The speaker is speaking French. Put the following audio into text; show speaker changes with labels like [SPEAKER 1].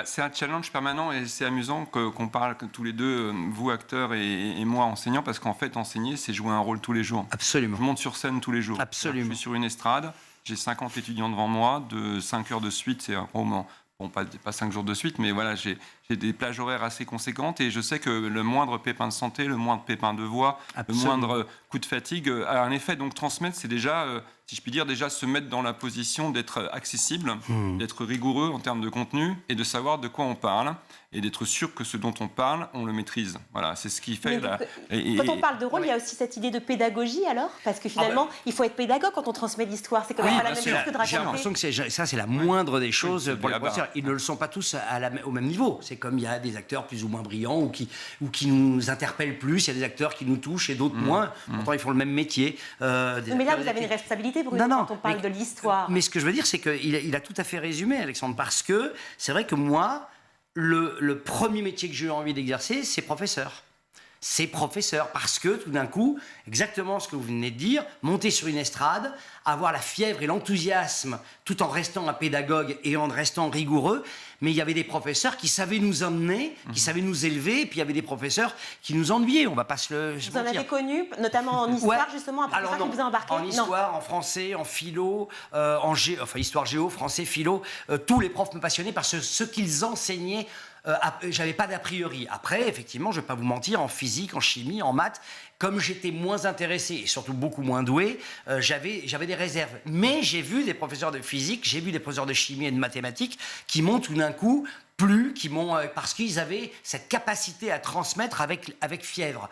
[SPEAKER 1] C'est un challenge permanent et c'est amusant qu'on parle tous les deux, vous acteurs et moi enseignants, parce qu'en fait enseigner c'est jouer un rôle tous les jours.
[SPEAKER 2] Absolument.
[SPEAKER 1] Je monte sur scène tous les jours.
[SPEAKER 2] Absolument.
[SPEAKER 1] Je suis sur une estrade, j'ai 50 étudiants devant moi, de 5 heures de suite, c'est un moment. Bon, pas 5 jours de suite, mais voilà, j'ai des plages horaires assez conséquentes et je sais que le moindre pépin de santé, le moindre pépin de voix,
[SPEAKER 2] Absolument.
[SPEAKER 1] le moindre coup de fatigue a un effet. Donc transmettre, c'est déjà, si je puis dire, déjà se mettre dans la position d'être accessible, d'être rigoureux en termes de contenu et de savoir de quoi on parle et d'être sûr que ce dont on parle, on le maîtrise. Voilà, c'est ce qui fait...
[SPEAKER 3] Quand on parle de rôle, il y a aussi cette idée de pédagogie alors? Parce que finalement, il faut être pédagogue quand on transmet l'histoire. C'est quand même pas la même chose que de raconter.
[SPEAKER 2] J'ai l'impression que ça, c'est la moindre des choses pour les professeurs. Ils ne le sont pas tous au même niveau. C'est comme il y a des acteurs plus ou moins brillants ou qui nous interpellent plus. Il y a des acteurs qui nous touchent et d'autres moins. Pourtant, ils font le même métier.
[SPEAKER 3] Mais là, vous avez une responsabilité, Bruno, quand on parle de l'histoire.
[SPEAKER 2] Mais ce que je veux dire, c'est qu'il a tout à fait résumé, Alexandre, parce que c'est vrai que moi, le premier métier que j'ai eu envie d'exercer, c'est professeur. C'est professeur, parce que tout d'un coup, exactement ce que vous venez de dire, monter sur une estrade, avoir la fièvre et l'enthousiasme, tout en restant un pédagogue et en restant rigoureux, mais il y avait des professeurs qui savaient nous emmener, qui savaient nous élever, et puis il y avait des professeurs qui nous ennuyaient, on va pas se mentir.
[SPEAKER 3] Vous en avez connu, notamment en histoire, justement, un professeur qui vous a embarqué?
[SPEAKER 2] En histoire, en français, en philo, histoire géo, français, philo, tous les profs me passionnaient parce que ce qu'ils enseignaient, j'avais pas d'a priori. Après, effectivement, je vais pas vous mentir, en physique, en chimie, en maths, comme j'étais moins intéressé et surtout beaucoup moins doué, j'avais des réserves. Mais j'ai vu des professeurs de physique, j'ai vu des professeurs de chimie et de mathématiques qui m'ont tout d'un coup plu, parce qu'ils avaient cette capacité à transmettre avec fièvre.